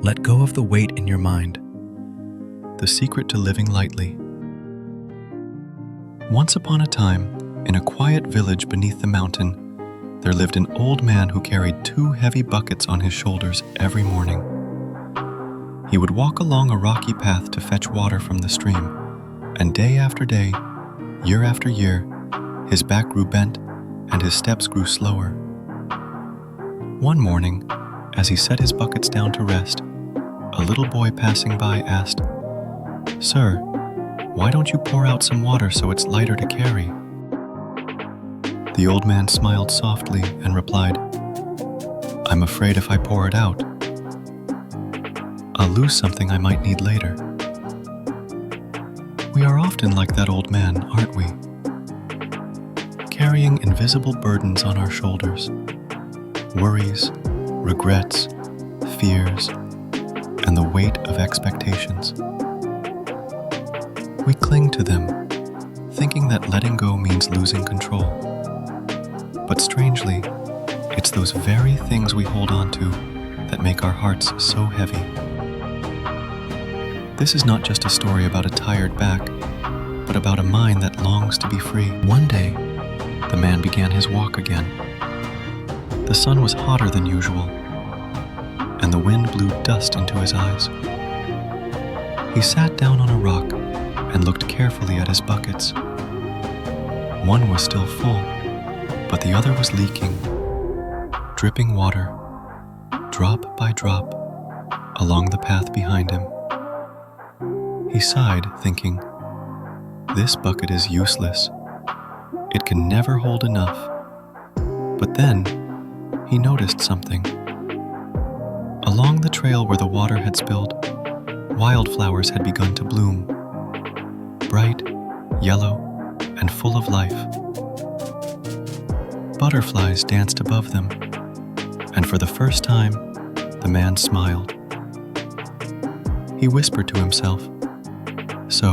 Let go of the weight in your mind. The secret to living lightly. Once upon a time, in a quiet village beneath the mountain, there lived an old man who carried 2 heavy buckets on his shoulders every morning. He would walk along a rocky path to fetch water from the stream, and day after day, year after year, his back grew bent and his steps grew slower. One morning, as he set his buckets down to rest, a little boy passing by asked, "Sir, why don't you pour out some water so it's lighter to carry?" The old man smiled softly and replied, "I'm afraid if I pour it out, I'll lose something I might need later." We are often like that old man, aren't we? Carrying invisible burdens on our shoulders, worries, regrets, fears, and the weight of expectations. We cling to them, thinking that letting go means losing control. But strangely, it's those very things we hold on to that make our hearts so heavy. This is not just a story about a tired back, but about a mind that longs to be free. One day, the man began his walk again. The sun was hotter than usual, and the wind blew dust into his eyes. He sat down on a rock and looked carefully at his buckets. One was still full, but the other was leaking, dripping water, drop by drop, along the path behind him. He sighed, thinking, "This bucket is useless. It can never hold enough." But then, he noticed something. Along the trail where the water had spilled, wildflowers had begun to bloom, bright, yellow, and full of life. Butterflies danced above them, and for the first time, the man smiled. He whispered to himself, "So,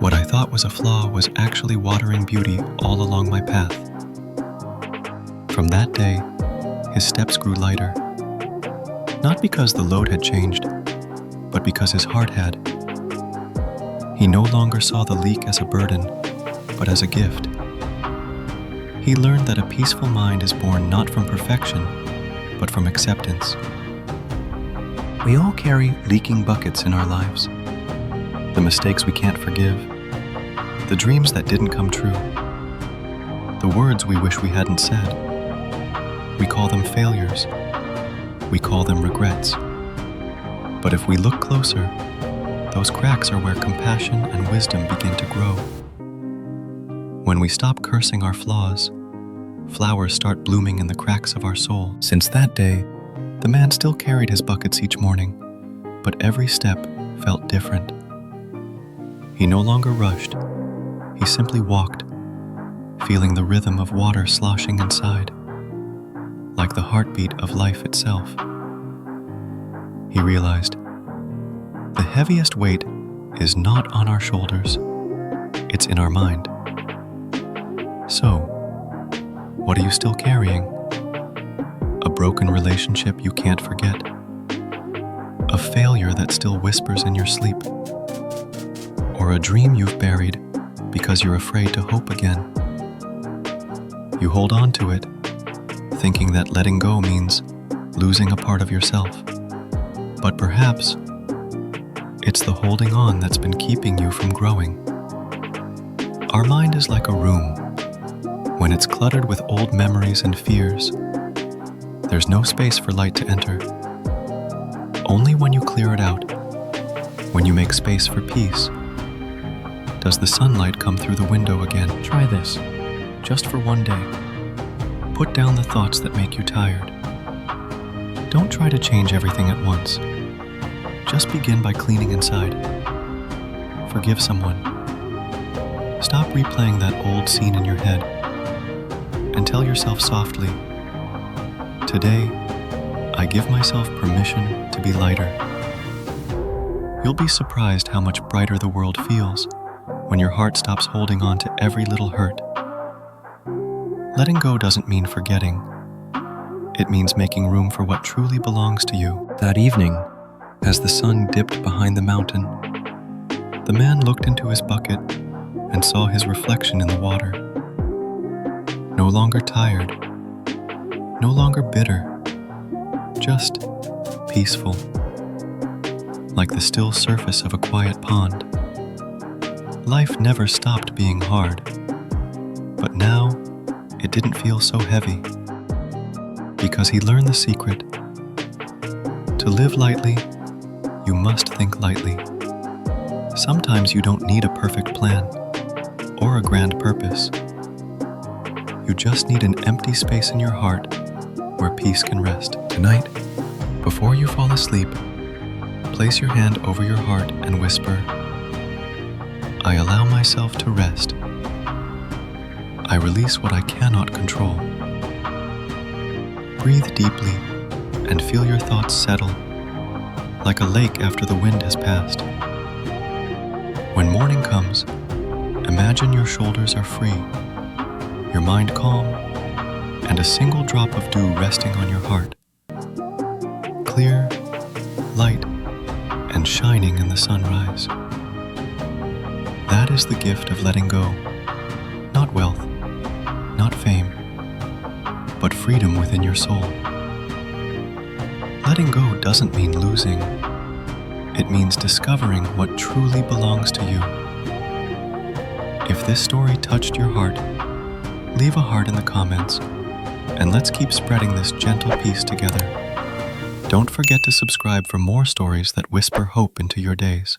what I thought was a flaw was actually watering beauty all along my path." From that day, his steps grew lighter, not because the load had changed, but because his heart had. He no longer saw the leak as a burden, but as a gift. He learned that a peaceful mind is born not from perfection, but from acceptance. We all carry leaking buckets in our lives. The mistakes we can't forgive, the dreams that didn't come true, the words we wish we hadn't said. We call them failures. We call them regrets. But if we look closer, those cracks are where compassion and wisdom begin to grow. When we stop cursing our flaws, flowers start blooming in the cracks of our soul. Since that day, the man still carried his buckets each morning, but every step felt different. He no longer rushed. He simply walked, feeling the rhythm of water sloshing inside, like the heartbeat of life itself. He realized, the heaviest weight is not on our shoulders, it's in our mind. So, what are you still carrying? A broken relationship you can't forget? A failure that still whispers in your sleep? Or a dream you've buried because you're afraid to hope again? You hold on to it, thinking that letting go means losing a part of yourself. But perhaps it's the holding on that's been keeping you from growing. Our mind is like a room. When it's cluttered with old memories and fears, there's no space for light to enter. Only when you clear it out, when you make space for peace, does the sunlight come through the window again. Try this, just for one day. Put down the thoughts that make you tired. Don't try to change everything at once. Just begin by cleaning inside. Forgive someone. Stop replaying that old scene in your head and tell yourself softly, "Today, I give myself permission to be lighter." You'll be surprised how much brighter the world feels when your heart stops holding on to every little hurt. Letting go doesn't mean forgetting. It means making room for what truly belongs to you. That evening, as the sun dipped behind the mountain, the man looked into his bucket and saw his reflection in the water. No longer tired, no longer bitter, just peaceful, like the still surface of a quiet pond. Life never stopped being hard, but now it didn't feel so heavy, because he learned the secret. To live lightly, you must think lightly. Sometimes you don't need a perfect plan or a grand purpose. You just need an empty space in your heart where peace can rest. Tonight, before you fall asleep, place your hand over your heart and whisper, "I allow myself to rest. I release what I cannot control." Breathe deeply and feel your thoughts settle, like a lake after the wind has passed. When morning comes, imagine your shoulders are free, your mind calm, and a single drop of dew resting on your heart. Clear, light, and shining in the sunrise. That is the gift of letting go. Not wealth, not fame, but freedom within your soul. Letting go doesn't mean losing. It means discovering what truly belongs to you. If this story touched your heart, leave a heart in the comments, and let's keep spreading this gentle peace together. Don't forget to subscribe for more stories that whisper hope into your days.